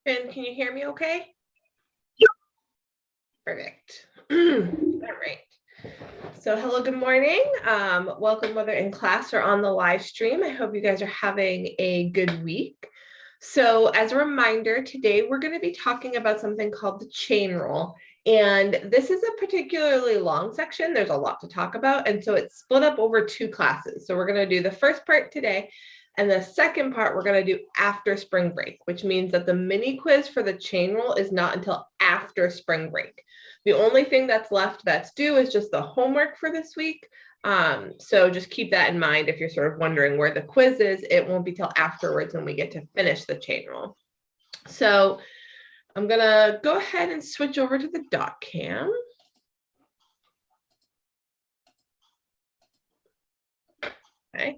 And can you hear me okay? Yep. Perfect. All right. So hello, good morning. Welcome whether in class or on the live stream. I hope you guys are having a good week. So as a reminder, today we're going to be talking about something called the chain rule. And this is a particularly long section. There's a lot to talk about. And so it's split up over 2 classes. So we're going to do the first part today. And the second part we're going to do after spring break, which means that the mini quiz for the chain rule is not until after spring break. The only thing that's left that's due is just the homework for this week. So just keep that in mind if you're sort of wondering where the quiz is. It won't be till afterwards when we get to finish the chain rule. So I'm going to go ahead and switch over to the dot cam. Okay.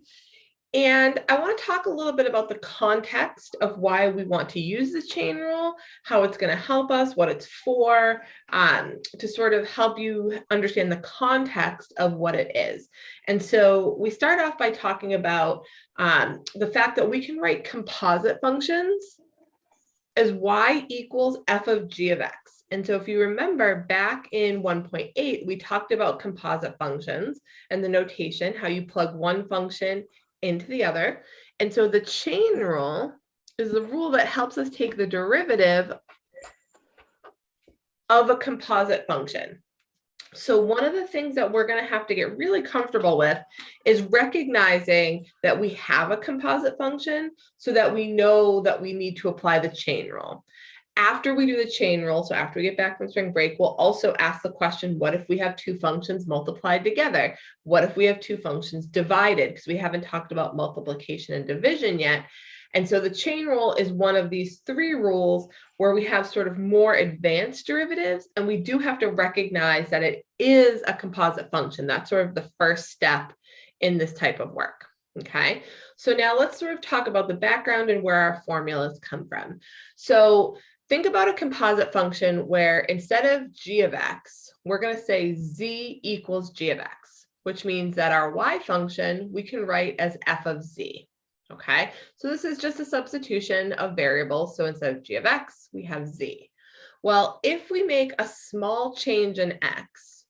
And I want to talk a little bit about the context of why we want to use the chain rule, how it's going to help us, what it's for, to sort of help you understand the context of what it is. And so we start off by talking about the fact that we can write composite functions as y equals f of g of x. And so if you remember back in 1.8, we talked about composite functions and the notation, how you plug one function into the other. And so the chain rule is the rule that helps us take the derivative of a composite function. So one of the things that we're going to have to get really comfortable with is recognizing that we have a composite function so that we know that we need to apply the chain rule. After we do the chain rule, so after we get back from spring break, we'll also ask the question, what if we have 2 functions multiplied together? What if we have 2 functions divided? Because we haven't talked about multiplication and division yet. And so the chain rule is one of these 3 rules where we have sort of more advanced derivatives, and we do have to recognize that it is a composite function. That's sort of the first step in this type of work. Okay, so now let's sort of talk about the background and where our formulas come from. So think about a composite function where instead of g of x, we're going to say z equals g of x, which means that our y function we can write as f of z. Okay, so this is just a substitution of variables. So instead of g of x, we have z. Well, if we make a small change in x,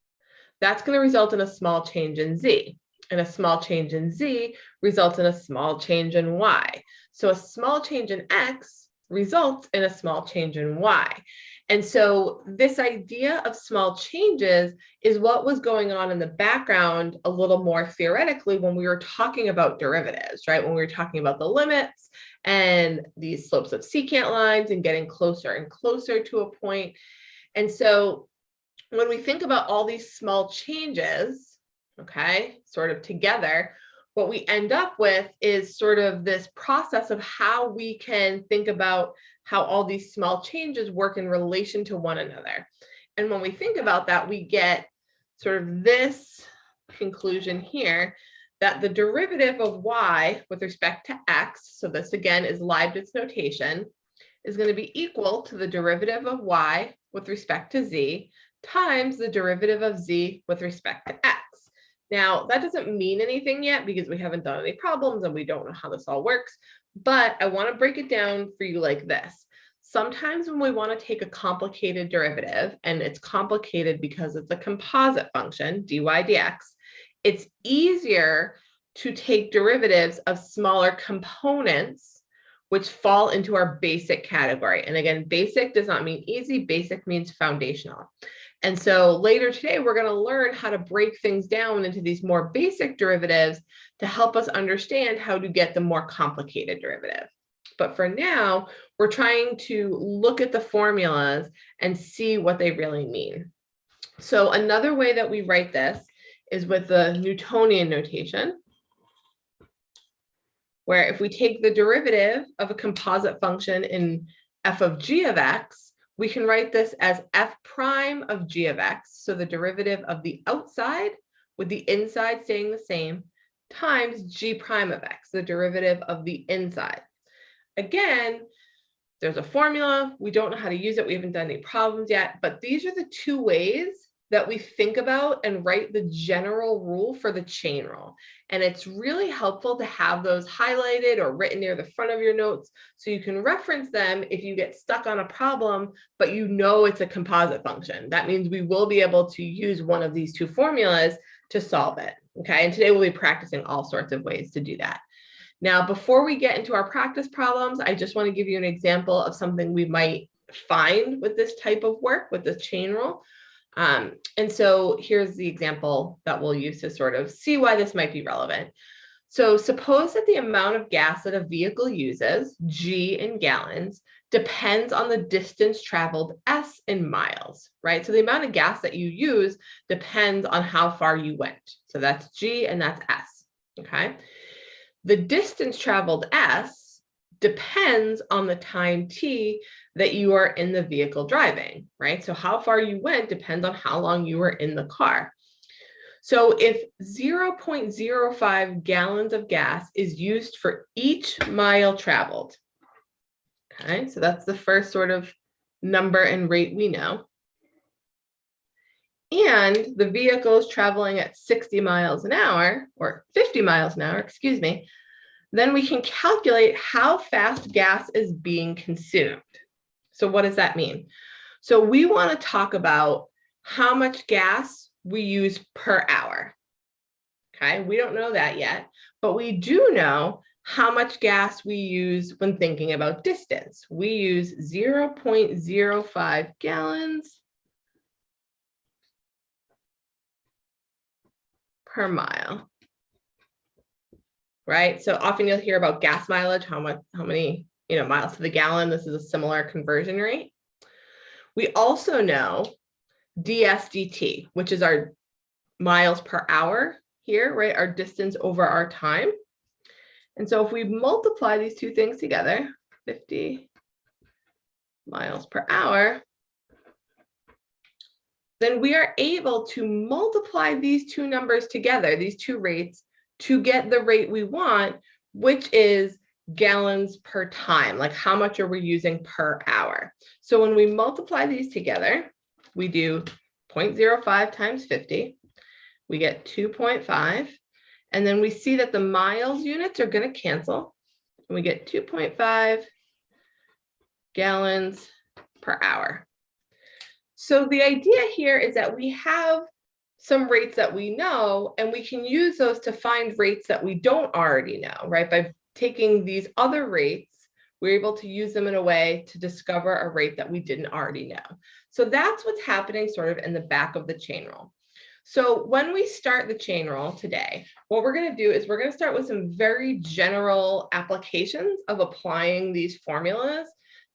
that's going to result in a small change in z. And a small change in z results in a small change in y. So a small change in x results in a small change in y. And so this idea of small changes is what was going on in the background a little more theoretically when we were talking about derivatives, right? When we were talking about the limits and these slopes of secant lines and getting closer and closer to a point. And so when we think about all these small changes, okay, sort of together, what we end up with is sort of this process of how we can think about how all these small changes work in relation to one another. And when we think about that, we get sort of this conclusion here that the derivative of y with respect to x, so this again is Leibniz notation, is going to be equal to the derivative of y with respect to z times the derivative of z with respect to x. Now, that doesn't mean anything yet because we haven't done any problems and we don't know how this all works, but I want to break it down for you like this. Sometimes when we want to take a complicated derivative, and it's complicated because it's a composite function, dy dx, it's easier to take derivatives of smaller components which fall into our basic category. And again, basic does not mean easy, basic means foundational. And so later today, we're going to learn how to break things down into these more basic derivatives to help us understand how to get the more complicated derivative. But for now, we're trying to look at the formulas and see what they really mean. So another way that we write this is with the Newtonian notation, where if we take the derivative of a composite function in f of g of x, we can write this as f prime of g of x, so the derivative of the outside with the inside staying the same, times g prime of x, the derivative of the inside. Again, there's a formula. We don't know how to use it. We haven't done any problems yet, but these are the 2 ways that we think about and write the general rule for the chain rule. And it's really helpful to have those highlighted or written near the front of your notes so you can reference them if you get stuck on a problem, but you know it's a composite function. That means we will be able to use one of these two formulas to solve it. Okay, and today we'll be practicing all sorts of ways to do that. Now, before we get into our practice problems, I just want to give you an example of something we might find with this type of work, with the chain rule. And so here's the example that we'll use to sort of see why this might be relevant. So suppose that the amount of gas that a vehicle uses, G in gallons, depends on the distance traveled, S in miles, right? So the amount of gas that you use depends on how far you went. So that's G and that's S, okay? The distance traveled, S, depends on the time T that you are in the vehicle driving, right? So how far you went depends on how long you were in the car. So if 0.05 gallons of gas is used for each mile traveled, okay, so that's the first sort of number and rate we know. And the vehicle is traveling at 60 miles an hour, or 50 miles an hour, excuse me, then we can calculate how fast gas is being consumed. So what does that mean? So we want to talk about how much gas we use per hour. Okay, we don't know that yet, but we do know how much gas we use when thinking about distance. We use 0.05 gallons per mile. Right? So often you'll hear about gas mileage, how many miles to the gallon. This is a similar conversion rate. We also know ds/dt, which is our miles per hour here, right? Our distance over our time. And so if we multiply these two things together, 50 miles per hour, then we are able to multiply these two numbers together, these two rates, to get the rate we want, which is gallons per time, like how much are we using per hour. So when we multiply these together, we do 0.05 times 50, we get 2.5, and then we see that the miles units are going to cancel, and we get 2.5 gallons per hour. So the idea here is that we have some rates that we know, and we can use those to find rates that we don't already know, right? By taking these other rates, we're able to use them in a way to discover a rate that we didn't already know. So that's what's happening sort of in the back of the chain rule. So when we start the chain rule today, what we're going to do is we're going to start with some very general applications of applying these formulas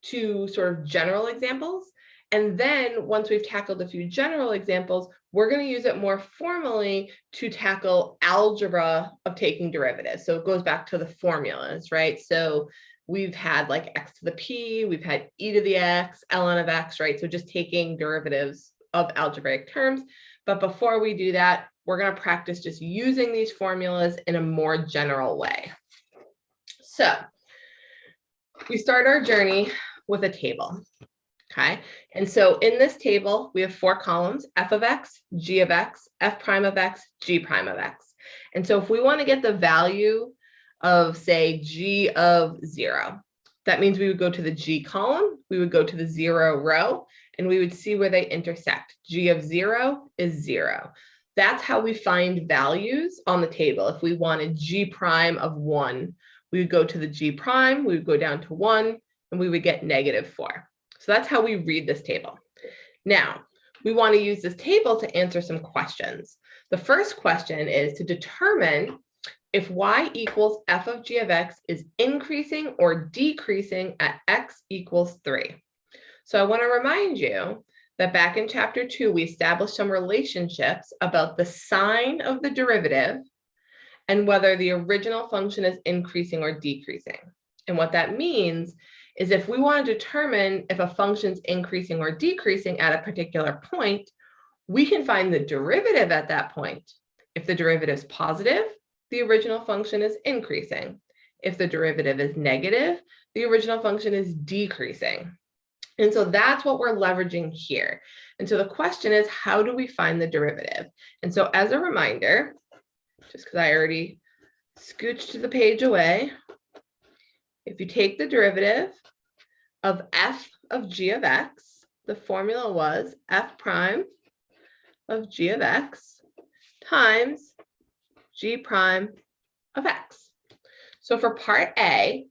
to sort of general examples. And then once we've tackled a few general examples, we're going to use it more formally to tackle algebra of taking derivatives. So it goes back to the formulas, right? So we've had like x to the p, we've had e to the x, ln of x, right? So just taking derivatives of algebraic terms. But before we do that, we're going to practice just using these formulas in a more general way. So we start our journey with a table. Okay, and so in this table, we have 4 columns: f of x, g of x, f prime of x, g prime of x. And so if we want to get the value of, say, g of 0, that means we would go to the g column, we would go to the 0 row, and we would see where they intersect. G of 0 is 0. That's how we find values on the table. If we wanted g prime of 1, we would go to the g prime, we would go down to 1, and we would get -4. So that's how we read this table. Now, we want to use this table to answer some questions. The first question is to determine if y equals f of g of x is increasing or decreasing at x equals 3. So I want to remind you that back in chapter 2, we established some relationships about the sign of the derivative and whether the original function is increasing or decreasing. And what that means is if we want to determine if a function's increasing or decreasing at a particular point, we can find the derivative at that point. If the derivative is positive, the original function is increasing. If the derivative is negative, the original function is decreasing. And so that's what we're leveraging here. And so the question is, how do we find the derivative? And so as a reminder, just because I already scooched the page away, if you take the derivative of f of g of x, the formula was f prime of g of x times g prime of x. So for part A,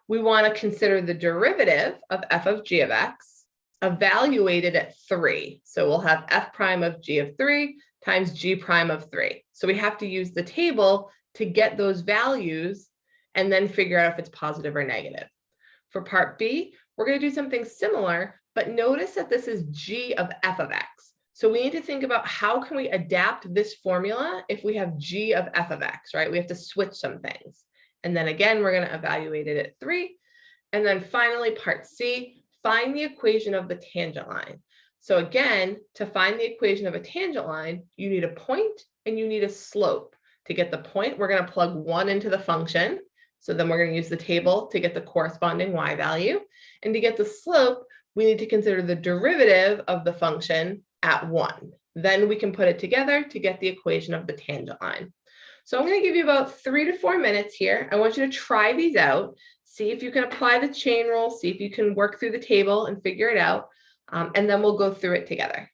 we want to consider the derivative of f of g of x evaluated at 3. So we'll have f prime of g of 3 times g prime of 3. So we have to use the table to get those values and then figure out if it's positive or negative. For part B, we're going to do something similar, but notice that this is g of f of x. So we need to think about how can we adapt this formula if we have g of f of x, right? We have to switch some things. And then again, we're going to evaluate it at 3. And then finally, part C, find the equation of the tangent line. So again, to find the equation of a tangent line, you need a point and you need a slope. To get the point, we're going to plug 1 into the function. So then we're going to use the table to get the corresponding y value. And to get the slope, we need to consider the derivative of the function at 1. Then we can put it together to get the equation of the tangent line. So I'm going to give you about 3 to 4 minutes here. I want you to try these out, see if you can apply the chain rule, see if you can work through the table and figure it out, and then we'll go through it together.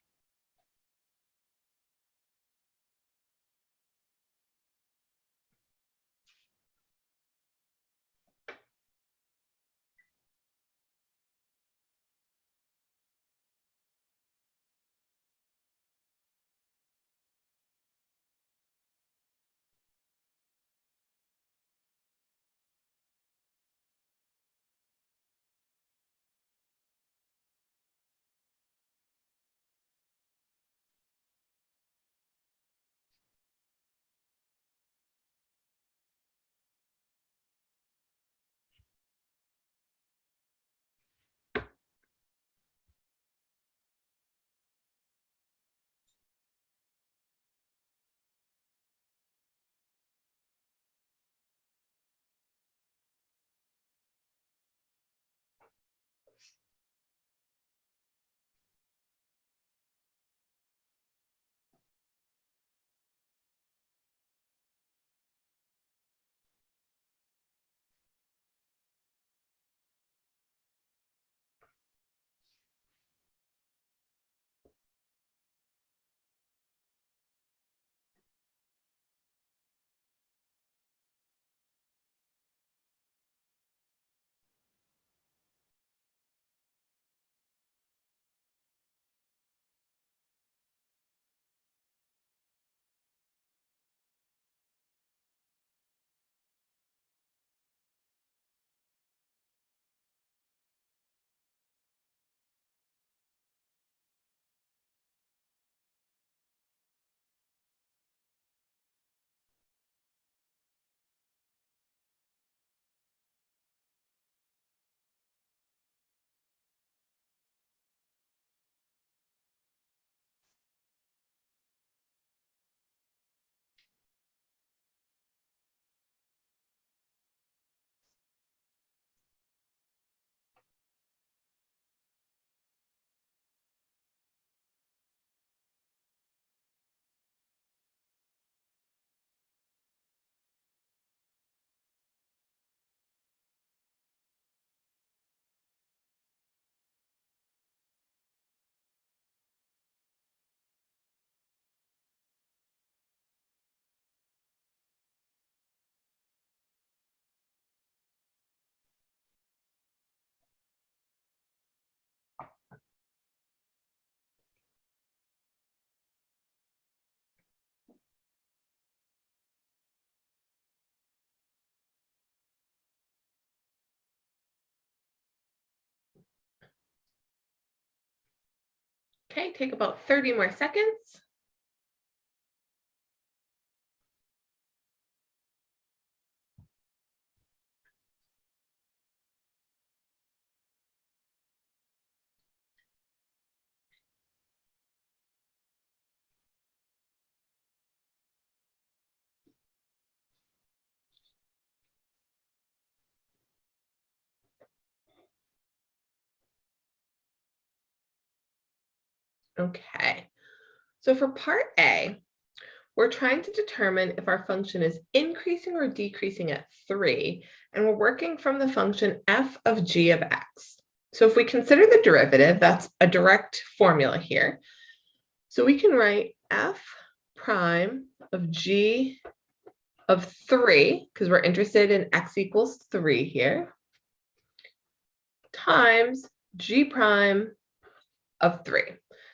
Okay, take about 30 more seconds. Okay, so for part A, we're trying to determine if our function is increasing or decreasing at 3, and we're working from the function f of g of x. So if we consider the derivative, that's a direct formula here. So we can write f prime of g of 3, because we're interested in x equals 3 here, times g prime of 3.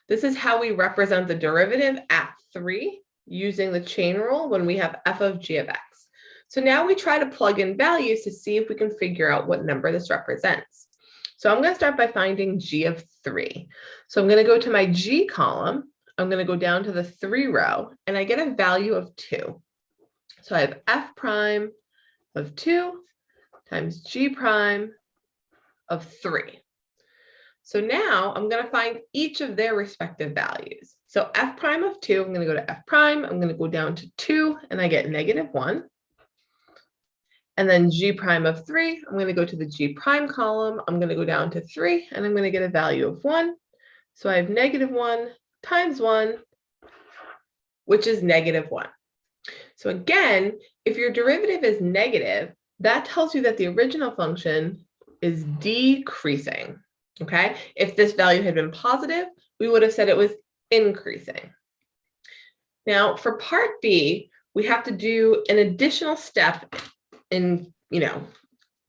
This is how we represent the derivative at 3 using the chain rule when we have f of g of x. So now we try to plug in values to see if we can figure out what number this represents. So I'm going to start by finding g of 3. So I'm going to go to my g column. I'm going to go down to the 3 row, and I get a value of 2. So I have f prime of 2 times g prime of 3. So now I'm going to find each of their respective values. So f prime of 2, I'm going to go to f prime. I'm going to go down to 2, and I get -1. And then g prime of 3, I'm going to go to the g prime column. I'm going to go down to 3, and I'm going to get a value of 1. So I have -1 times 1, which is -1. So again, if your derivative is negative, that tells you that the original function is decreasing. Okay, if this value had been positive, we would have said it was increasing. Now for part B, we have to do an additional step in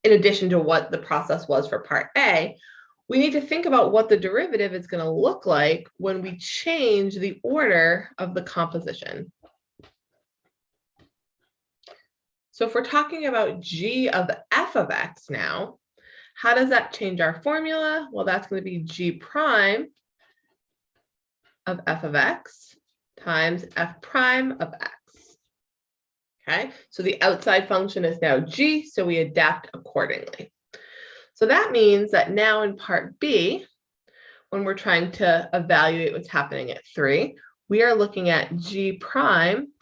addition to what the process was for part A. We need to think about what the derivative is going to look like when we change the order of the composition. So if we're talking about g of f of x now, how does that change our formula? Well, that's going to be g prime of f of x times f prime of x. Okay, so the outside function is now g, so we adapt accordingly. So that means that now in part B, when we're trying to evaluate what's happening at 3, we are looking at g prime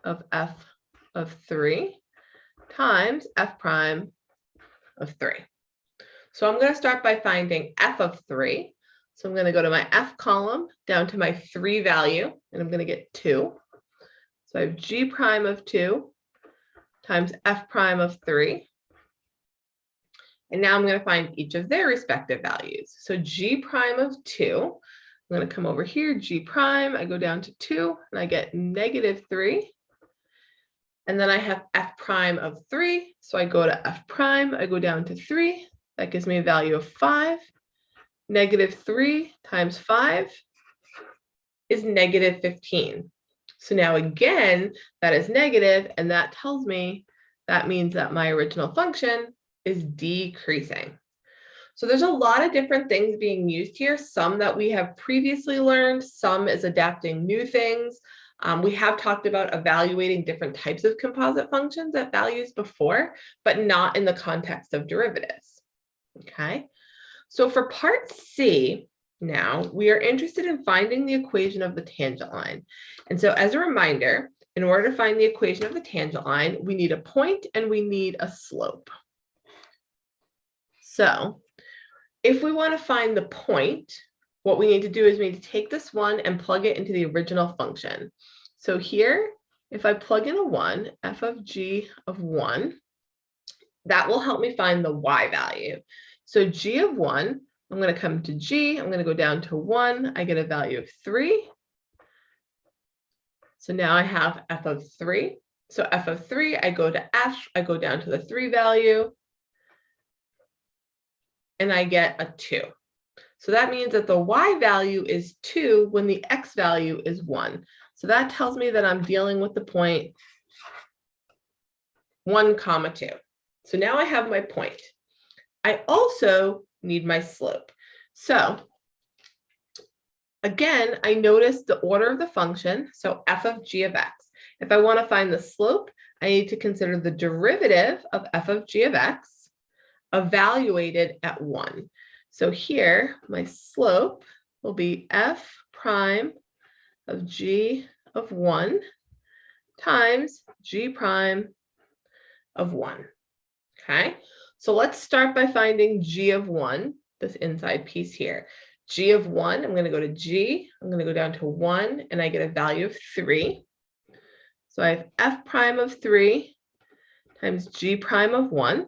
of f of 3 times f prime of 3. So I'm going to start by finding f of 3. So I'm going to go to my f column down to my 3 value, and I'm going to get 2. So I have g prime of 2 times f prime of 3. And now I'm going to find each of their respective values. So g prime of 2, I'm going to come over here, g prime, I go down to 2, and I get -3. And then I have f prime of 3. So I go to f prime, I go down to 3. That gives me a value of 5. -3 times 5 is -15. So now again, that is negative, and that tells me that means that my original function is decreasing. So there's a lot of different things being used here, some that we have previously learned, some is adapting new things. We have talked about evaluating different types of composite functions at values before, but not in the context of derivatives. Okay, so for part C, now we are interested in finding the equation of the tangent line. And so as a reminder, in order to find the equation of the tangent line, we need a point and we need a slope. So if we want to find the point, what we need to do is we need to take this 1 and plug it into the original function. So here, if I plug in a 1, f of g of 1, that will help me find the y value. So g of 1, I'm going to come to g, I'm going to go down to 1, I get a value of 3. So now I have f of 3. So f of 3, I go to f, I go down to the 3 value, and I get a 2. So that means that the y value is 2 when the x value is 1. So that tells me that I'm dealing with the point 1, 2. So now I have my point. I also need my slope. So again, I noticed the order of the function, so f of g of x. If I want to find the slope, I need to consider the derivative of f of g of x evaluated at 1. So here, my slope will be f prime of g of 1 times g prime of 1. Okay, so let's start by finding g of 1, this inside piece here. G of 1, I'm going to go to G. I'm going to go down to 1, and I get a value of 3. So I have f prime of 3 times g prime of 1.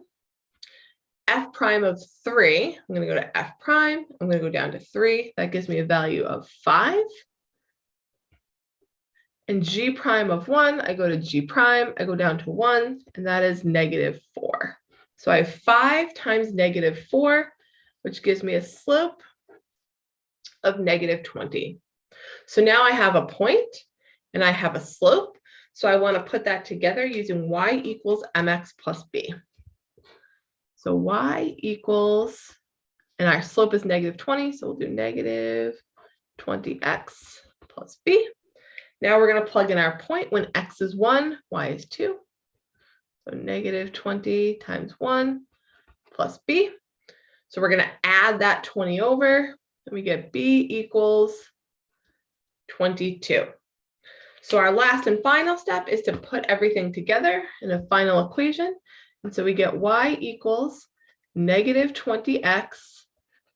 F prime of 3, I'm going to go to f prime. I'm going to go down to 3. That gives me a value of 5. And g prime of 1, I go to g prime. I go down to 1, and that is -4. So I have 5 times -4, which gives me a slope of -20. So now I have a point and I have a slope. So I want to put that together using y equals mx plus b. So y equals, and our slope is -20, so we'll do -20x plus b. Now we're going to plug in our point when x is 1, y is 2. So -20 times 1 plus b. So we're going to add that 20 over, and we get b equals 22. So our last and final step is to put everything together in a final equation. And so we get y equals -20x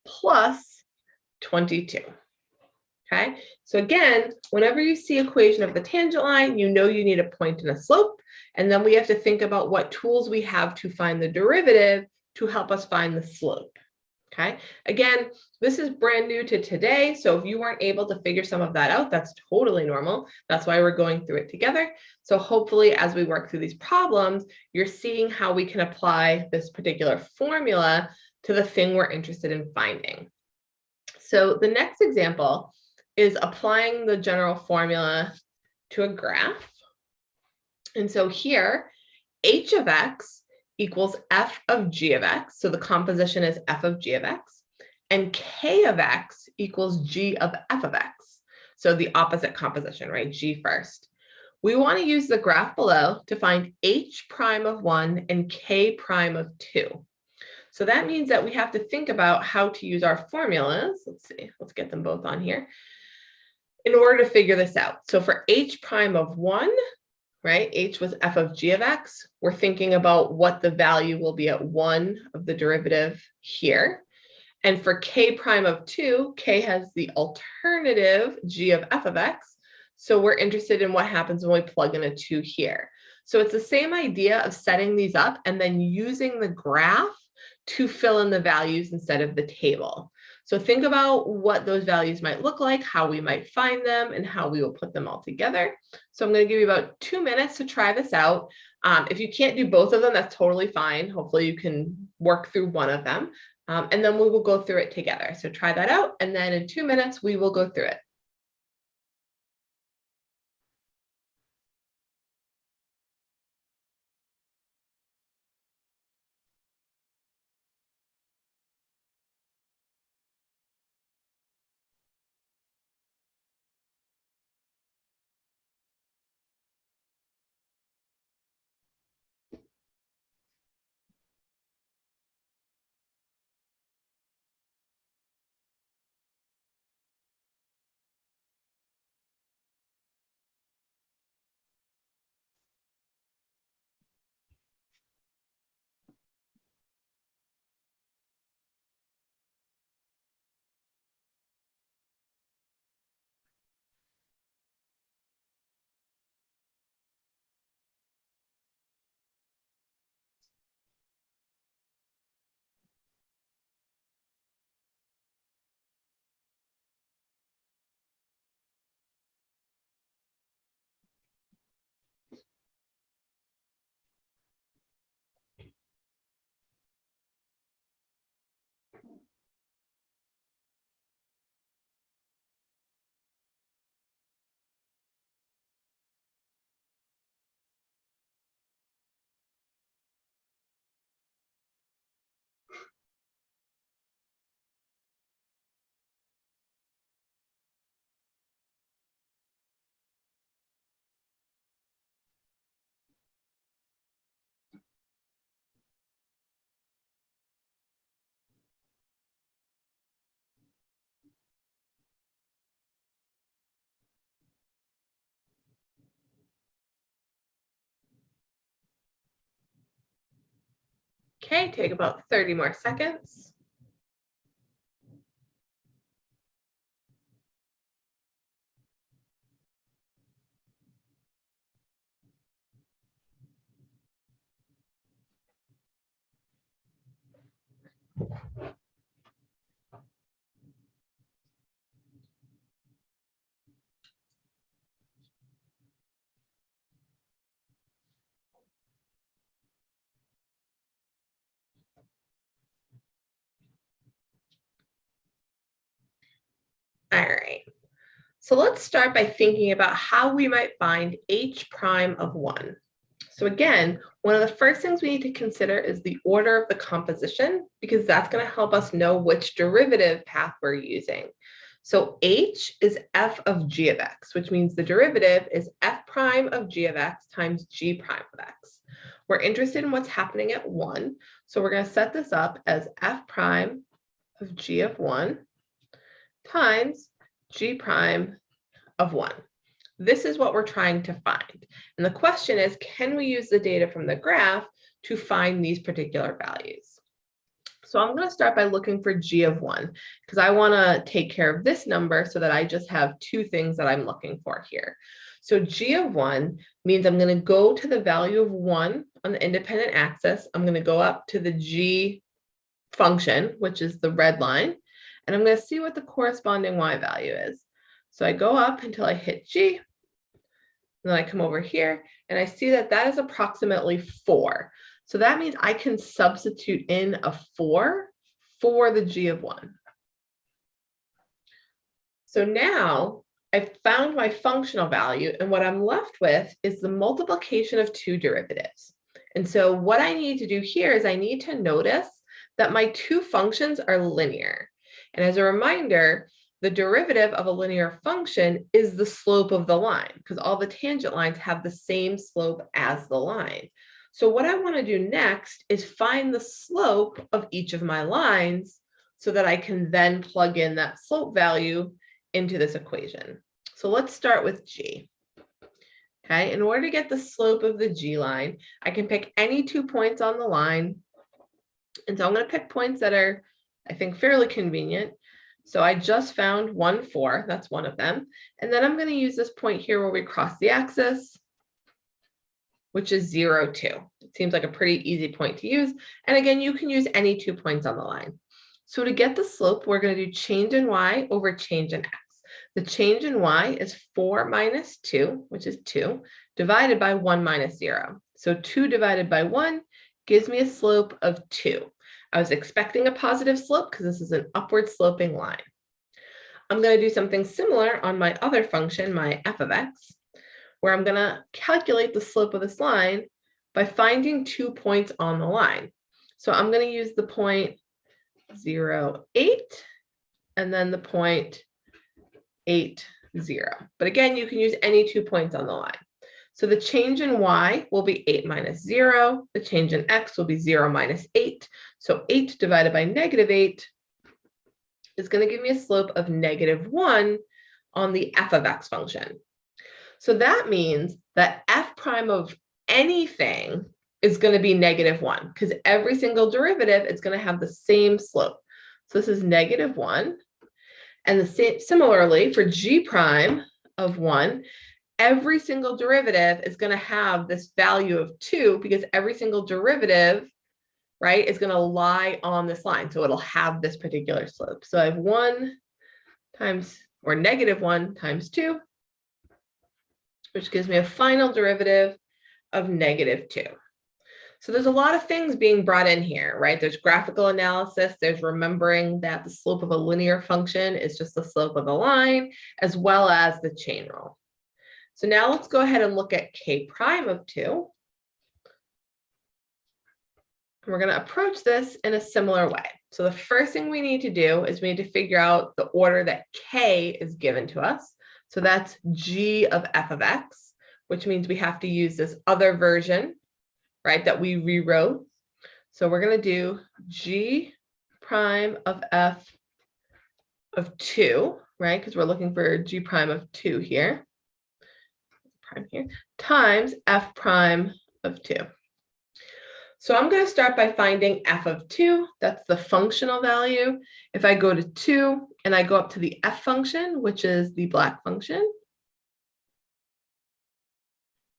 plus 22. Okay, so again, whenever you see equation of the tangent line, you know you need a point and a slope. And then we have to think about what tools we have to find the derivative to help us find the slope. Okay, again, this is brand new to today. So if you weren't able to figure some of that out, that's totally normal. That's why we're going through it together. So hopefully as we work through these problems, you're seeing how we can apply this particular formula to the thing we're interested in finding. So the next example is applying the general formula to a graph. And so here, h of x equals f of g of x. So the composition is f of g of x. And k of x equals g of f of x. So the opposite composition, right? G first. We want to use the graph below to find h prime of 1 and k prime of 2. So that means that we have to think about how to use our formulas. Let's see, let's get them both on here in order to figure this out. So for h prime of 1, right, h was f of g of x, we're thinking about what the value will be at 1 of the derivative here. And for k prime of 2, k has the alternative g of f of x. So we're interested in what happens when we plug in a 2 here. So it's the same idea of setting these up and then using the graph to fill in the values instead of the table. So think about what those values might look like, how we might find them, and how we will put them all together. So I'm going to give you about 2 minutes to try this out. If you can't do both of them, that's totally fine. Hopefully you can work through one of them. And then we will go through it together. So try that out. And then in 2 minutes, we will go through it. Okay, take about 30 more seconds. All right. So let's start by thinking about how we might find h prime of 1. So again, one of the first things we need to consider is the order of the composition, because that's going to help us know which derivative path we're using. So h is f of g of x, which means the derivative is f prime of g of x times g prime of x. We're interested in what's happening at 1, so we're going to set this up as f prime of g of 1 times g prime of 1. This is what we're trying to find. And the question is, can we use the data from the graph to find these particular values? So I'm going to start by looking for g of 1, because I want to take care of this number so that I just have two things that I'm looking for here. So g of 1 means I'm going to go to the value of 1 on the independent axis. I'm going to go up to the g function, which is the red line, and I'm going to see what the corresponding y value is. So I go up until I hit g, and then I come over here, and I see that that is approximately 4. So that means I can substitute in a 4 for the g of 1. So now I've found my functional value, and what I'm left with is the multiplication of two derivatives. And so what I need to do here is I need to notice that my two functions are linear. And as a reminder, the derivative of a linear function is the slope of the line, because all the tangent lines have the same slope as the line. So what I want to do next is find the slope of each of my lines so that I can then plug in that slope value into this equation. So let's start with g. Okay, in order to get the slope of the g line, I can pick any 2 points on the line. And so I'm going to pick points that are, I think, fairly convenient. So I just found 1, 4, that's one of them. And then I'm going to use this point here where we cross the axis, which is 0, 2. It seems like a pretty easy point to use. And again, you can use any 2 points on the line. So to get the slope, we're going to do change in y over change in x. The change in y is 4 minus 2, which is 2, divided by 1 minus 0. So 2 divided by 1 gives me a slope of 2. I was expecting a positive slope because this is an upward sloping line. I'm going to do something similar on my other function, my f of x, where I'm going to calculate the slope of this line by finding 2 points on the line. So I'm going to use the point 0, 8, and then the point 8, 0. But again, you can use any 2 points on the line. So the change in y will be 8 minus 0. The change in x will be 0 minus 8. So 8 divided by negative 8 is going to give me a slope of negative 1 on the f of x function. So that means that f prime of anything is going to be negative 1, because every single derivative is going to have the same slope. So this is negative 1. And similarly for g prime of 1, every single derivative is going to have this value of 2, because every single derivative, right, is going to lie on this line. So it'll have this particular slope. So I have 1 times, or negative 1 times 2, which gives me a final derivative of negative 2. So there's a lot of things being brought in here, right? There's graphical analysis. There's remembering that the slope of a linear function is just the slope of a line, as well as the chain rule. So now let's go ahead and look at k prime of 2. We're going to approach this in a similar way. So the first thing we need to do is we need to figure out the order that k is given to us. So that's g of f of x, which means we have to use this other version, right, that we rewrote. So we're going to do g prime of f of 2, right, because we're looking for g prime of 2 here, times f prime of 2. So I'm going to start by finding f of 2. That's the functional value. If I go to 2 and I go up to the f function, which is the black function,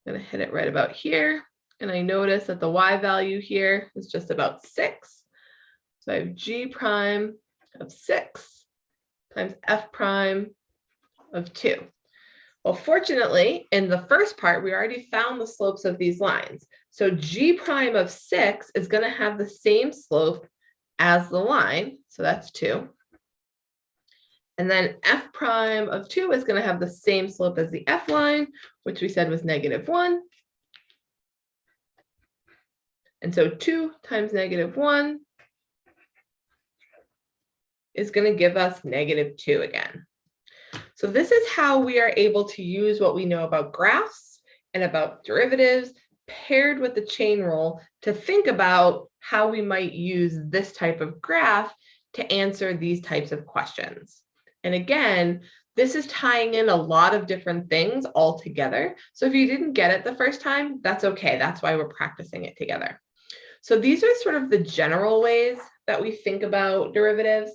I'm going to hit it right about here. And I notice that the y value here is just about 6. So I have g prime of 6 times f prime of 2. Well, fortunately, in the first part, we already found the slopes of these lines. So g prime of 6 is going to have the same slope as the line. So that's 2. And then f prime of 2 is going to have the same slope as the f line, which we said was -1. And so 2 times -1 is going to give us -2 again. So this is how we are able to use what we know about graphs and about derivatives paired with the chain rule to think about how we might use this type of graph to answer these types of questions. And again, this is tying in a lot of different things all together. So if you didn't get it the first time, that's okay. That's why we're practicing it together. So these are sort of the general ways that we think about derivatives.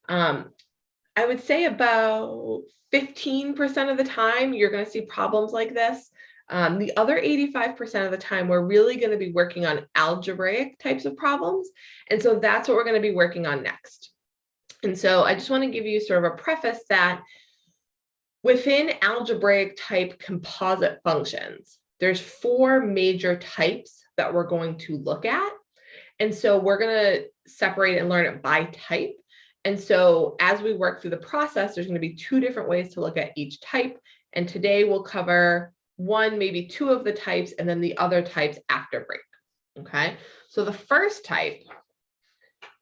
I would say about 15% of the time, you're going to see problems like this. The other 85% of the time, we're really going to be working on algebraic types of problems. And so that's what we're going to be working on next. And so I just want to give you sort of a preface that within algebraic type composite functions, there's 4 major types that we're going to look at. And so we're going to separate and learn it by type. And so as we work through the process, there's going to be 2 different ways to look at each type. And today we'll cover 1, maybe 2 of the types, and then the other types after break. Okay, so the first type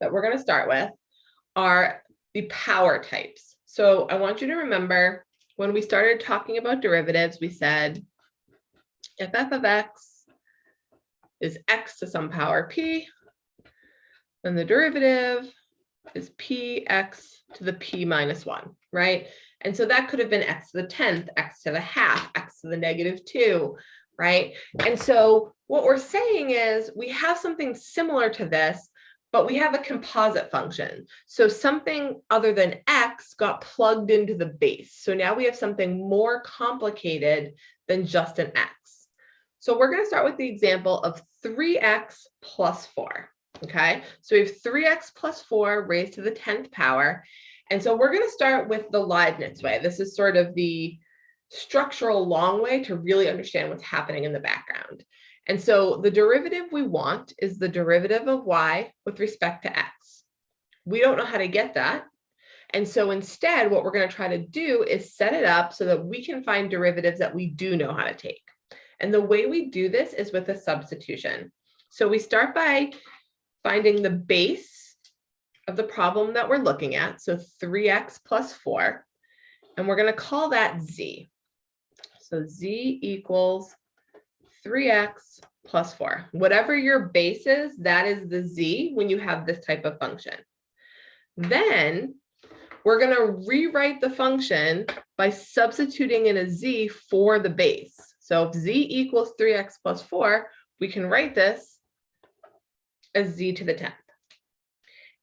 that we're going to start with are the power types. So I want you to remember when we started talking about derivatives, we said if f of x is x to some power p, then the derivative is px to the p minus 1, right? And so that could have been x to the 10th, x to the half, x to the -2, right? And so what we're saying is we have something similar to this, but we have a composite function. So something other than x got plugged into the base. So now we have something more complicated than just an x. So we're going to start with the example of 3x plus 4. Okay, so we have 3x plus 4 raised to the 10th power. And so we're going to start with the Leibniz way. This is sort of the structural long way to really understand what's happening in the background. And so the derivative we want is the derivative of y with respect to x. We don't know how to get that. And so instead, what we're going to try to do is set it up so that we can find derivatives that we do know how to take. And the way we do this is with a substitution. So we start by finding the base of the problem that we're looking at. So 3x plus 4. And we're going to call that z. So z equals 3x plus 4. Whatever your base is, that is the z when you have this type of function. Then we're going to rewrite the function by substituting in a z for the base. So if z equals 3x plus 4, we can write this as z to the 10th.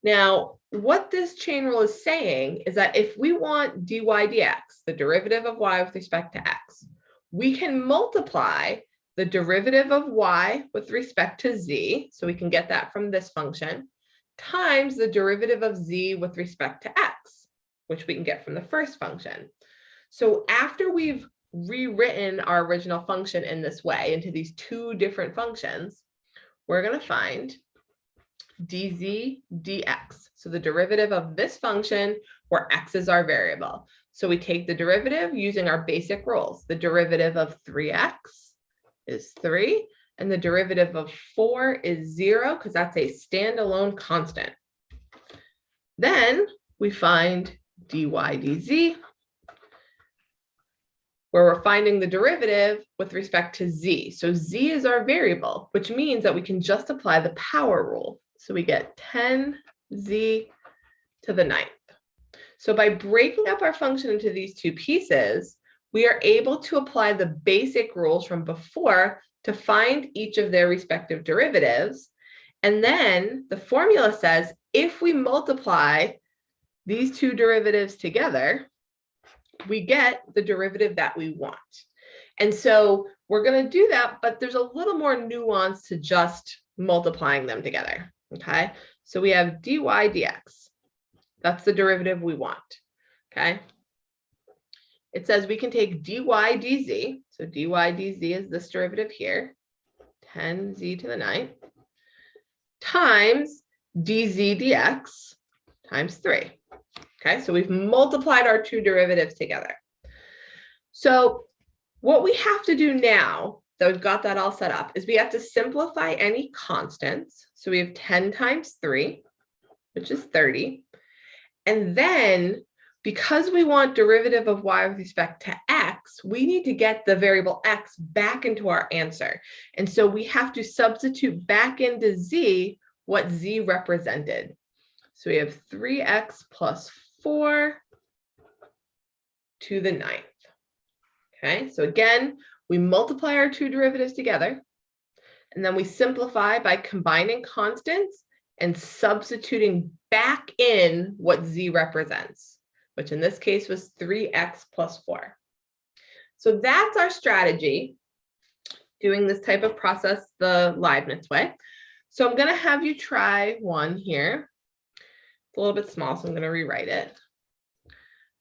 Now, what this chain rule is saying is that if we want dy dx, the derivative of y with respect to x, we can multiply the derivative of y with respect to z, so we can get that from this function, times the derivative of z with respect to x, which we can get from the first function. So after we've rewritten our original function in this way into these 2 different functions, we're going to find dz dx. So the derivative of this function where x is our variable. So we take the derivative using our basic rules. The derivative of 3x is 3, and the derivative of 4 is 0 because that's a standalone constant. Then we find dy dz, where we're finding the derivative with respect to z. So z is our variable, which means that we can just apply the power rule. So we get 10z to the 9th. So by breaking up our function into these 2 pieces, we are able to apply the basic rules from before to find each of their respective derivatives. And then the formula says, if we multiply these 2 derivatives together, we get the derivative that we want. And so we're going to do that, but there's a little more nuance to just multiplying them together. Okay, so we have dy dx. That's the derivative we want. Okay, it says we can take dy dz. So dy dz is this derivative here, 10z to the 9th, times dz dx times 3. Okay, so we've multiplied our two derivatives together. So what we have to do now that we've got that all set up is we have to simplify any constants. So we have 10 times 3, which is 30. And then because we want derivative of y with respect to x, we need to get the variable x back into our answer. And so we have to substitute back into z what z represented. So we have 3x plus 4 to the 9th. Okay, so again, we multiply our two derivatives together, and then we simplify by combining constants and substituting back in what z represents, which in this case was 3x plus 4. So that's our strategy, doing this type of process the Leibniz way. So I'm going to have you try one here. It's a little bit small, so I'm going to rewrite it.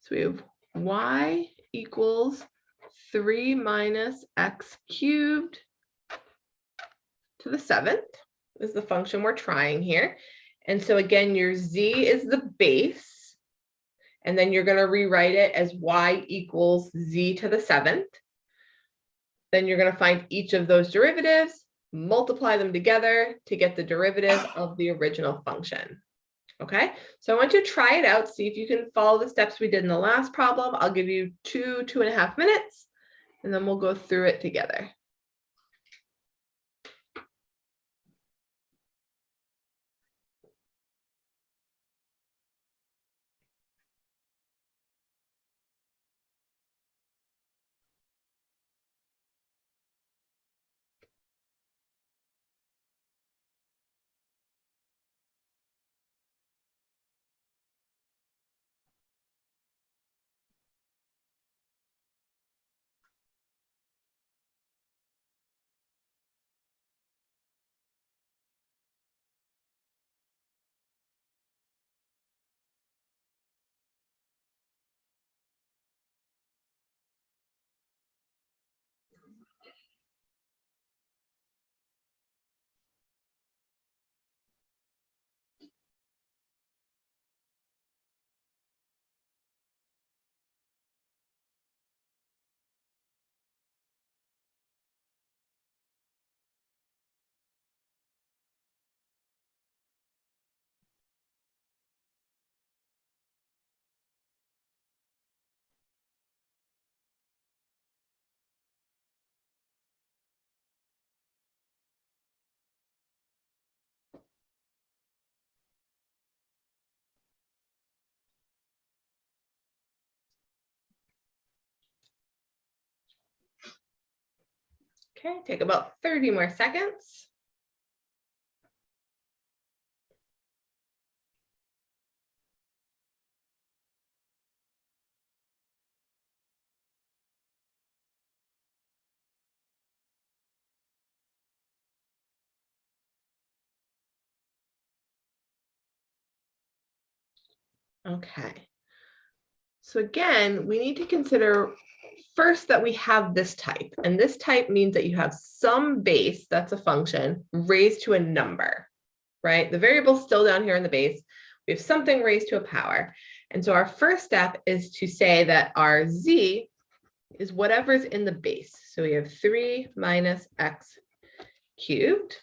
So we have y equals 3 minus x cubed to the 7th is the function we're trying here. And so again, your z is the base, and then you're going to rewrite it as y equals z to the 7th. Then you're going to find each of those derivatives, multiply them together to get the derivative of the original function. Okay, so I want you to try it out, see if you can follow the steps we did in the last problem. I'll give you 2.5 minutes, and then we'll go through it together. Okay, take about 30 more seconds. Okay. So again, we need to consider first that we have this type, and this type means that you have some base, that's a function, raised to a number, right? The variable's still down here in the base. We have something raised to a power. And so our first step is to say that our z is whatever's in the base. So we have 3 minus x cubed.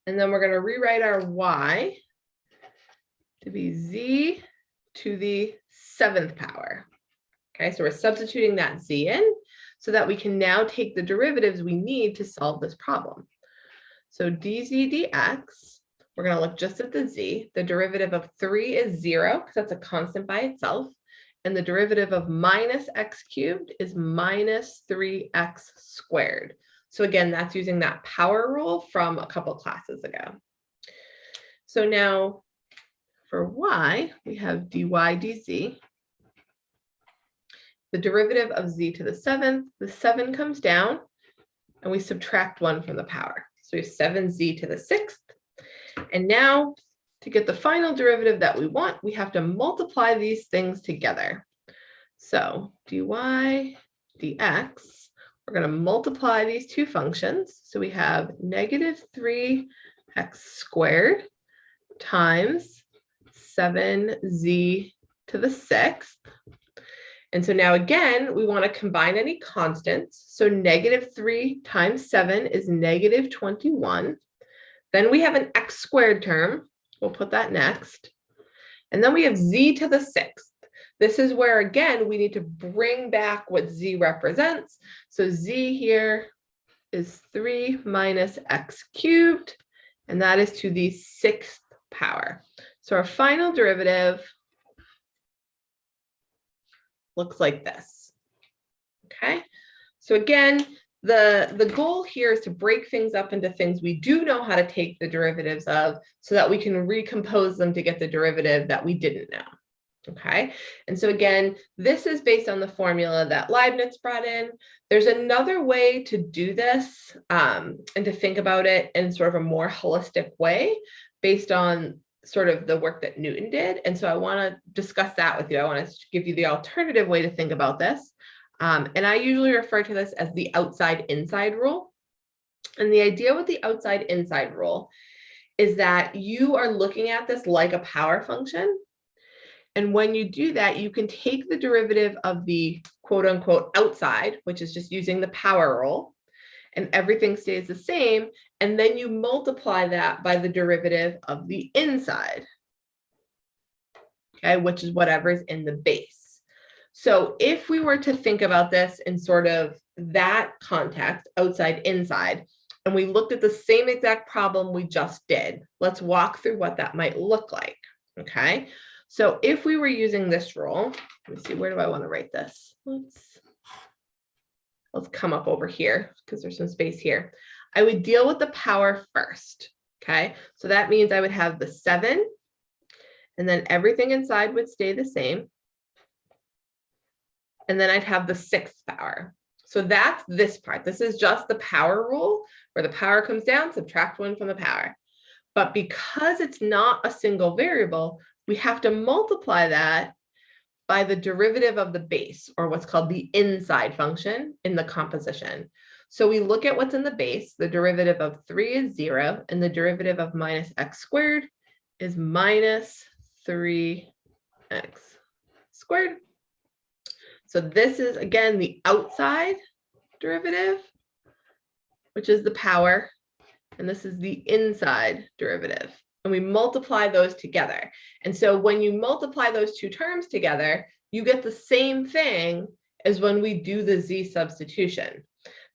And then we're going to rewrite our y to be z to the 7th power. Okay, so we're substituting that z in so that we can now take the derivatives we need to solve this problem. So dz dx, we're going to look just at the z. The derivative of 3 is 0 because that's a constant by itself. And the derivative of minus x cubed is minus 3x squared. So again, that's using that power rule from a couple classes ago. So now for y, we have dy dz. The derivative of z to the 7th, the 7 comes down, and we subtract 1 from the power. So we have 7z to the 6th. And now to get the final derivative that we want, we have to multiply these things together. So dy dx, we're going to multiply these two functions. So we have negative 3x squared times 7z to the 6th. And so now again, we want to combine any constants. So -3 times 7 is -21. Then we have an x squared term. We'll put that next. And then we have z to the 6th. This is where, again, we need to bring back what z represents. So z here is 3 minus x cubed, and that is to the 6th power. So our final derivative looks like this. Okay, so again, the goal here is to break things up into things we do know how to take the derivatives of so that we can recompose them to get the derivative that we didn't know. Okay, and so again, this is based on the formula that Leibniz brought in. There's another way to do this and to think about it in sort of a more holistic way based on sort of the work that Newton did. And so I want to discuss that with you. I want to give you the alternative way to think about this. And I usually refer to this as the outside-inside rule. And the idea with the outside-inside rule is that you are looking at this like a power function. And when you do that, you can take the derivative of the quote unquote outside, which is just using the power rule, and everything stays the same. And then you multiply that by the derivative of the inside, okay, which is whatever's in the base. So if we were to think about this in sort of that context, outside, inside, and we looked at the same exact problem we just did, let's walk through what that might look like, okay? So if we were using this rule, let me see, where do I want to write this? Let's come up over here because there's some space here. I would deal with the power first, okay? So that means I would have the 7, and then everything inside would stay the same. And then I'd have the 6th power. So that's this part. This is just the power rule, where the power comes down, subtract 1 from the power. But because it's not a single variable, we have to multiply that by the derivative of the base, or what's called the inside function in the composition. So we look at what's in the base. The derivative of 3 is 0, and the derivative of minus x squared is minus 3x squared. So this is, again, the outside derivative, which is the power, and this is the inside derivative. And we multiply those together. And so when you multiply those two terms together, you get the same thing as when we do the z substitution.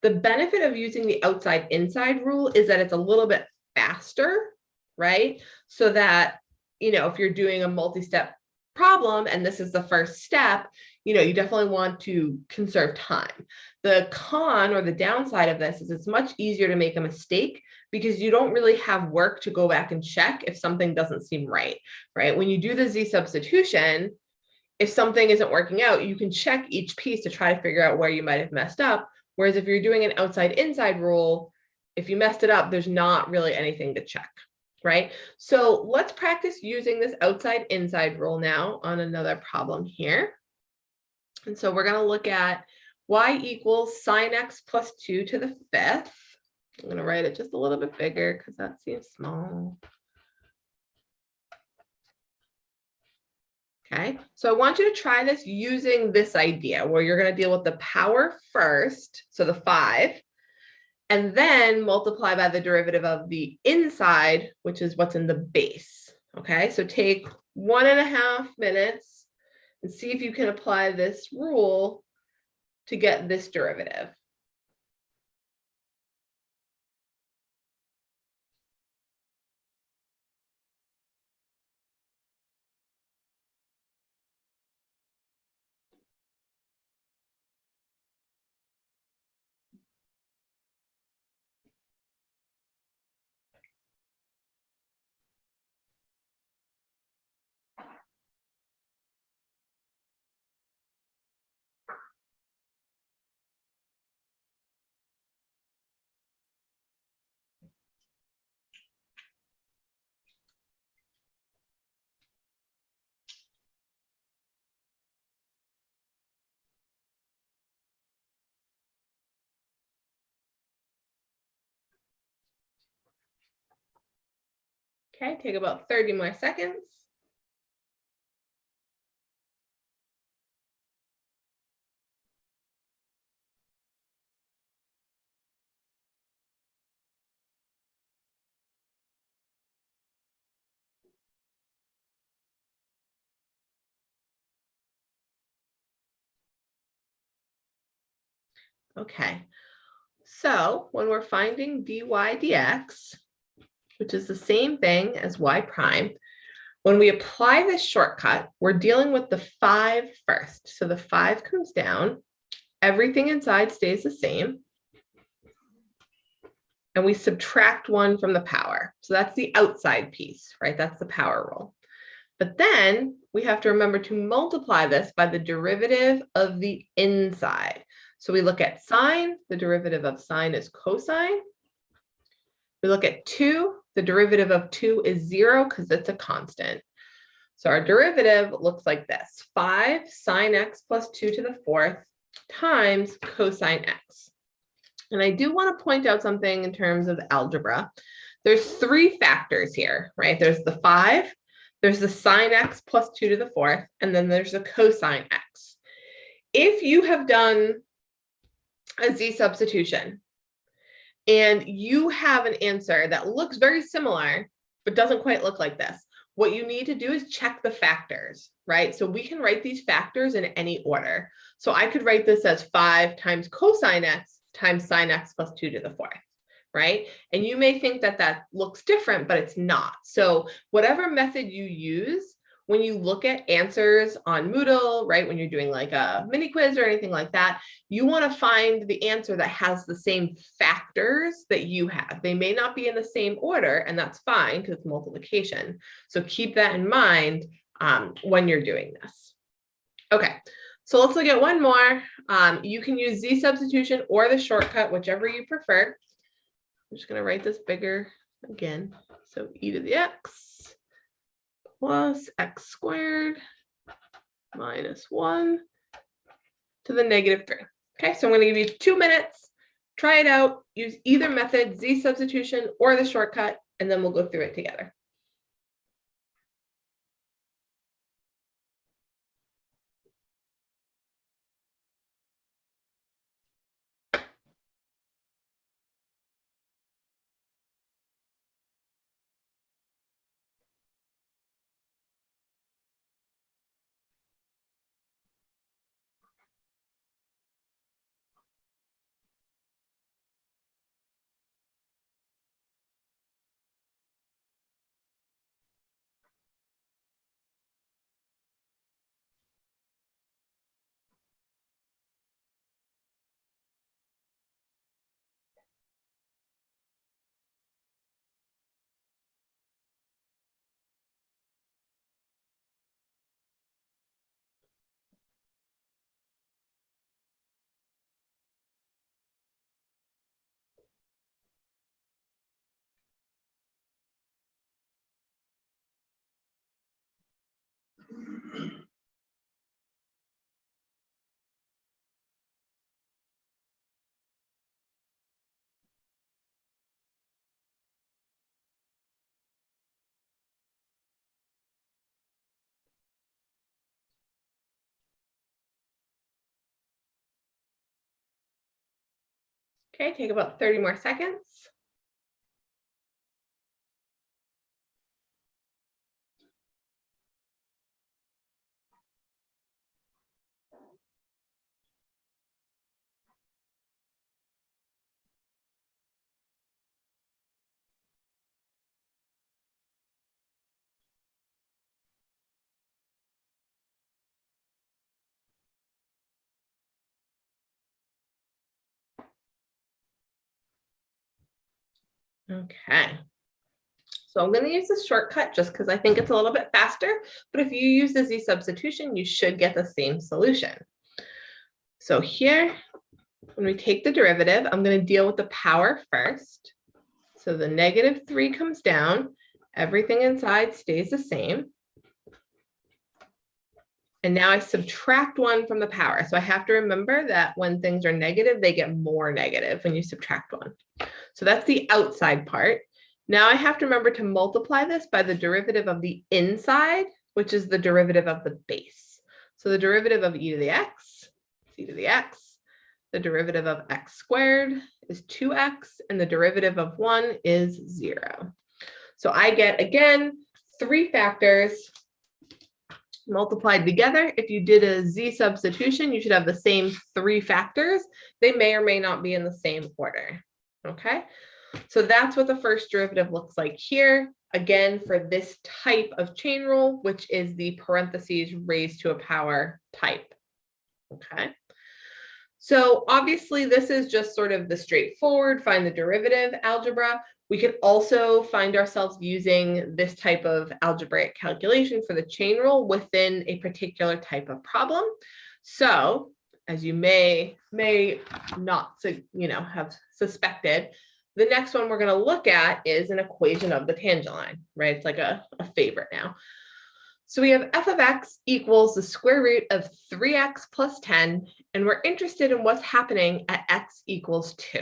The benefit of using the outside-inside rule is that it's a little bit faster, right? So that, you know, if you're doing a multi-step problem and this is the first step, you know, you definitely want to conserve time. The con or the downside of this is it's much easier to make a mistake because you don't really have work to go back and check if something doesn't seem right, right? When you do the z substitution, if something isn't working out, you can check each piece to try to figure out where you might have messed up. Whereas if you're doing an outside-inside rule, if you messed it up, there's not really anything to check, right? So let's practice using this outside-inside rule now on another problem here. And so we're going to look at y equals sine x plus 2 to the 5th. I'm going to write it just a little bit bigger because that seems small. Okay, so I want you to try this using this idea where you're going to deal with the power first, so the 5, and then multiply by the derivative of the inside, which is what's in the base. Okay, so take 1.5 minutes and see if you can apply this rule to get this derivative. Okay, take about 30 more seconds. Okay, so when we're finding dy dx, which is the same thing as y prime, when we apply this shortcut, we're dealing with the 5 first. So the 5 comes down, everything inside stays the same, and we subtract 1 from the power. So that's the outside piece, right? That's the power rule. But then we have to remember to multiply this by the derivative of the inside. So we look at sine, the derivative of sine is cosine. We look at 2, the derivative of 2 is 0 because it's a constant. So our derivative looks like this: 5 sine x plus 2 to the 4th times cosine x. And I do want to point out something in terms of algebra. There's 3 factors here, right? There's the 5, there's the sine x plus 2 to the 4th, and then there's the cosine x. If you have done a z substitution and you have an answer that looks very similar, but doesn't quite look like this, what you need to do is check the factors, right? So we can write these factors in any order. So I could write this as 5 times cosine x times sine x plus 2 to the 4th, right? And you may think that that looks different, but it's not. So whatever method you use, when you look at answers on Moodle, right, when you're doing like a mini quiz or anything like that, you want to find the answer that has the same factors that you have. They may not be in the same order, and that's fine because it's multiplication. So keep that in mind when you're doing this. Okay, so let's look at one more. You can use z substitution or the shortcut, whichever you prefer. I'm just going to write this bigger again. So e to the x plus x squared minus 1 to the negative 3. Okay, so I'm going to give you 2 minutes. Try it out. Use either method, z substitution or the shortcut, and then we'll go through it together. Okay, take about 30 more seconds. Okay. So I'm going to use the shortcut just because I think it's a little bit faster, but if you use the z substitution, you should get the same solution. So here, when we take the derivative, I'm going to deal with the power first. So the negative 3 comes down, everything inside stays the same. And now I subtract 1 from the power. So I have to remember that when things are negative, they get more negative when you subtract 1. So that's the outside part. Now I have to remember to multiply this by the derivative of the inside, which is the derivative of the base. So the derivative of e to the x, e to the x, the derivative of x squared is 2x, and the derivative of 1 is 0. So I get, again, 3 factors. multiplied together. If you did a z substitution, you should have the same three factors. They may or may not be in the same order. Okay, so that's what the first derivative looks like here. Again, for this type of chain rule, which is the parentheses raised to a power type. Okay. So obviously this is just sort of the straightforward find the derivative algebra. We could also find ourselves using this type of algebraic calculation for the chain rule within a particular type of problem. So as you may not have suspected, the next one we're going to look at is an equation of the tangent line, right? It's like a favorite now. So we have f of x equals the square root of 3x plus 10, and we're interested in what's happening at x equals 2.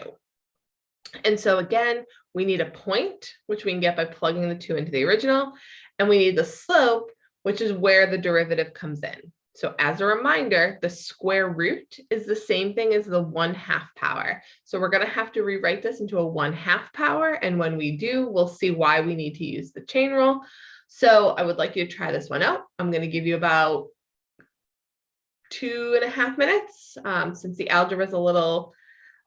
And so again, we need a point, which we can get by plugging the 2 into the original, and we need the slope, which is where the derivative comes in. So as a reminder, the square root is the same thing as the 1/2 power. So we're going to have to rewrite this into a 1/2 power, and when we do, we'll see why we need to use the chain rule. So I would like you to try this one out. I'm going to give you about 2.5 minutes. Since the algebra is a little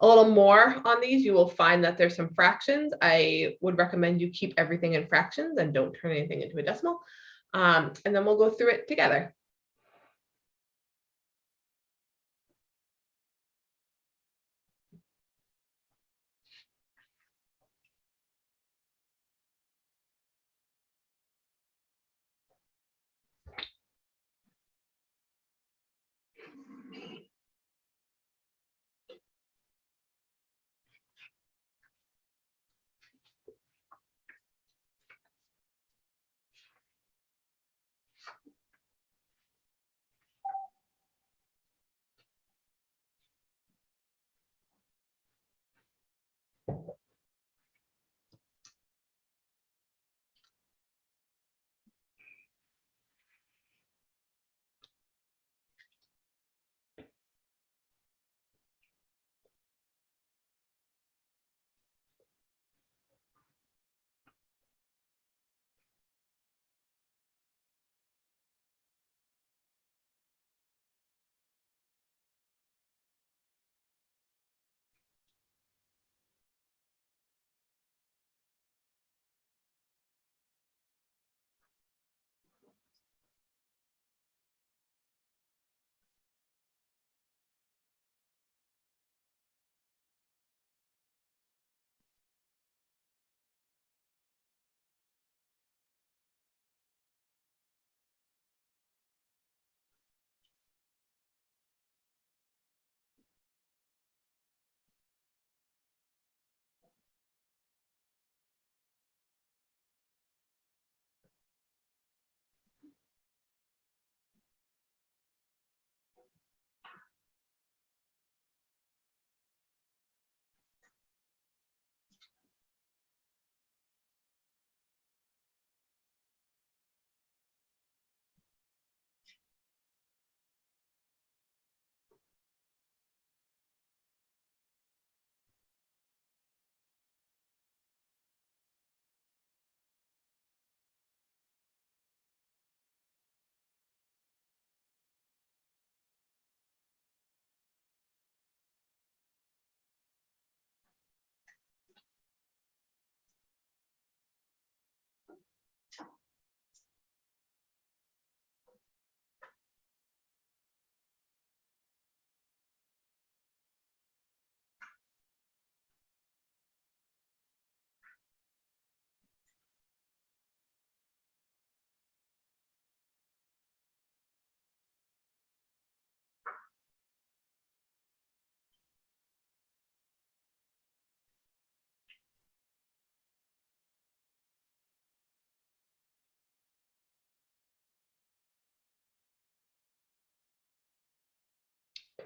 more on these, you will find that there's some fractions. I would recommend you keep everything in fractions and don't turn anything into a decimal. And then we'll go through it together.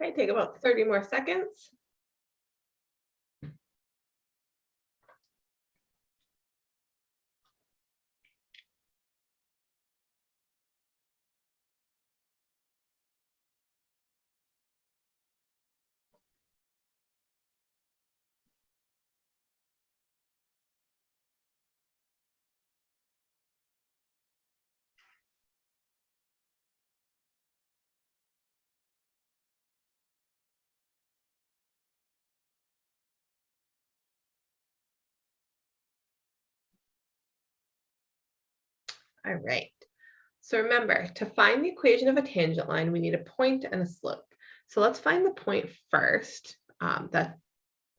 Okay, take about 30 more seconds. All right. So remember, to find the equation of a tangent line, we need a point and a slope. So let's find the point first. That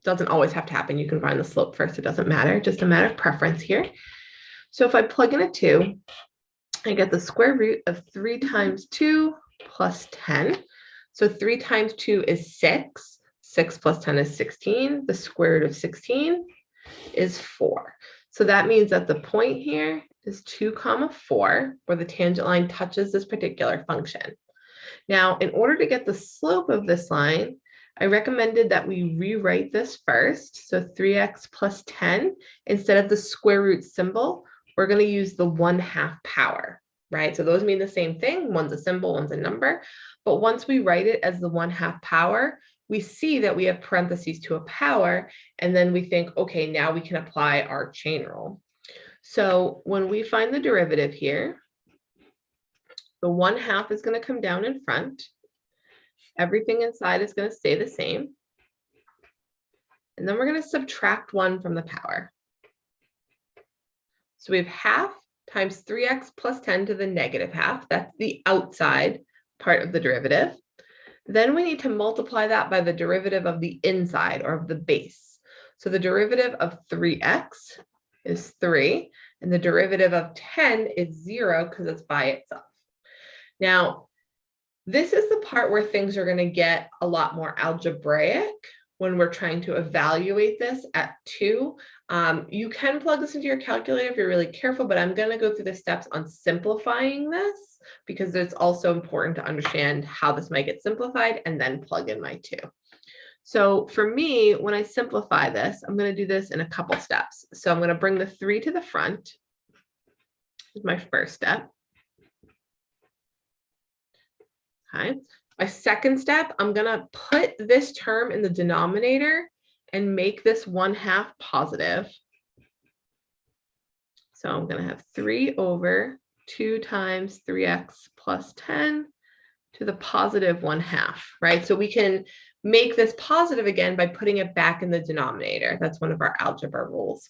doesn't always have to happen. You can find the slope first. It doesn't matter. Just a matter of preference here. So if I plug in a 2, I get the square root of 3 times 2 plus 10. So 3 times 2 is 6. 6 plus 10 is 16. The square root of 16 is 4. So that means that the point here is 2, 4, where the tangent line touches this particular function. Now, in order to get the slope of this line, I recommended that we rewrite this first. So 3x plus 10, instead of the square root symbol, we're going to use the 1/2 power, right? So those mean the same thing. One's a symbol, one's a number. But once we write it as the 1/2 power, we see that we have parentheses to a power, and then we think, okay, now we can apply our chain rule. So when we find the derivative here, the 1/2 is going to come down in front. Everything inside is going to stay the same. And then we're going to subtract 1 from the power. So we have 1/2 times 3x plus 10 to the -1/2. That's the outside part of the derivative. Then we need to multiply that by the derivative of the inside, or of the base. So the derivative of 3x is 3, and the derivative of 10 is 0 because it's by itself. Now, this is the part where things are going to get a lot more algebraic when we're trying to evaluate this at 2. You can plug this into your calculator if you're really careful, but I'm going to go through the steps on simplifying this because it's also important to understand how this might get simplified and then plug in my 2. So for me, when I simplify this, I'm going to do this in a couple steps. So I'm going to bring the 3 to the front. This is my first step. Okay. My second step, I'm going to put this term in the denominator and make this 1/2 positive. So I'm going to have 3 over 2 times 3x plus 10 to the positive 1/2, right? So we can make this positive again by putting it back in the denominator. That's one of our algebra rules.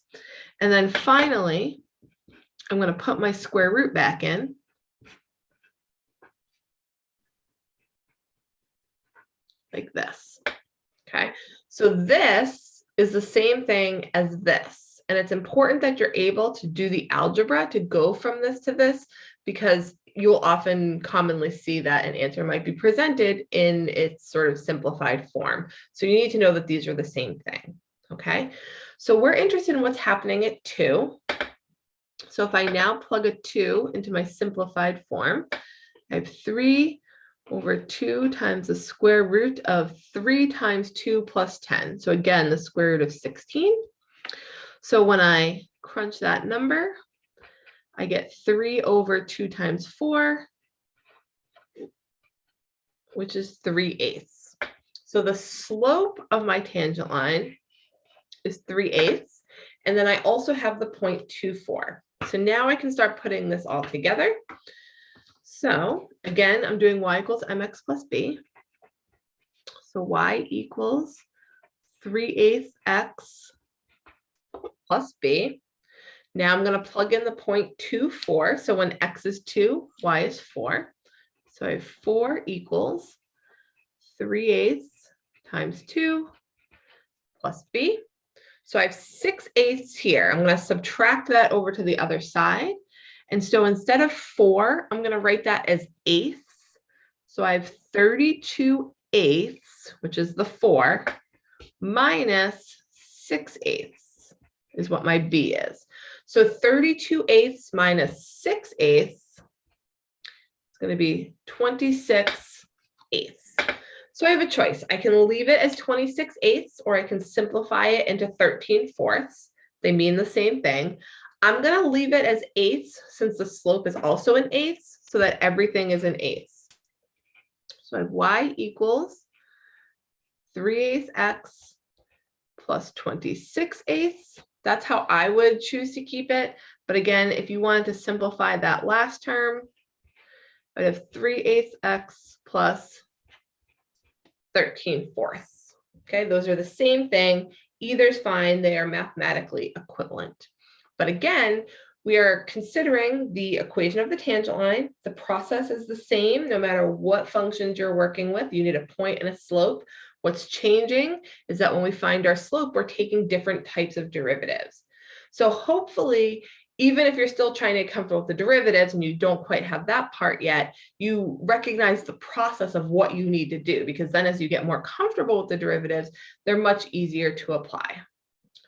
And then finally, I'm going to put my square root back in. Like this. Okay, so this is the same thing as this. And it's important that you're able to do the algebra to go from this to this, because you'll often commonly see that an answer might be presented in its sort of simplified form. So you need to know that these are the same thing. Okay, so we're interested in what's happening at 2. So if I now plug a 2 into my simplified form, I have 3 over 2 times the square root of 3 times 2 plus 10. So again, the square root of 16. So when I crunch that number, I get 3 over 2 times 4, which is 3/8. So the slope of my tangent line is 3/8. And then I also have the point 24. So now I can start putting this all together. So again, I'm doing y equals mx plus b. So y equals 3/8 x plus b. Now I'm going to plug in the point 24. So when x is 2, y is 4. So I have 4 equals 3/8 times 2 plus b. So I have 6/8 here. I'm going to subtract that over to the other side. And so instead of 4, I'm going to write that as eighths. So I have 32/8, which is the 4, minus 6/8 is what my b is. So 32/8 minus 6/8 is going to be 26/8. So I have a choice. I can leave it as 26/8, or I can simplify it into 13/4. They mean the same thing. I'm going to leave it as 8ths since the slope is also in 8ths, so that everything is in 8ths. So I have y equals 3/8 x plus 26/8. That's how I would choose to keep it. But again, if you wanted to simplify that last term, I'd have 3/8 x plus 13/4. Okay, those are the same thing. Either's fine. They are mathematically equivalent. But again, we are considering the equation of the tangent line. The process is the same no matter what functions you're working with. You need a point and a slope. What's changing is that when we find our slope, we're taking different types of derivatives. So hopefully, even if you're still trying to get comfortable with the derivatives and you don't quite have that part yet, you recognize the process of what you need to do, because then as you get more comfortable with the derivatives, they're much easier to apply.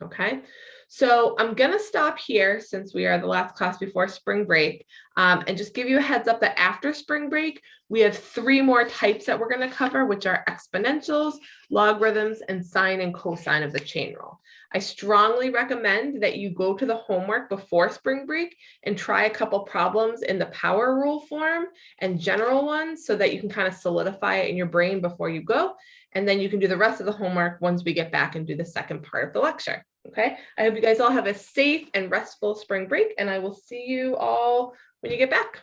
Okay, so I'm going to stop here since we are the last class before spring break, and just give you a heads up that after spring break, we have 3 more types that we're going to cover, which are exponentials, logarithms, and sine and cosine of the chain rule. I strongly recommend that you go to the homework before spring break and try a couple problems in the power rule form and general ones so that you can kind of solidify it in your brain before you go. And then you can do the rest of the homework once we get back and do the second part of the lecture. Okay, I hope you guys all have a safe and restful spring break, and I will see you all when you get back.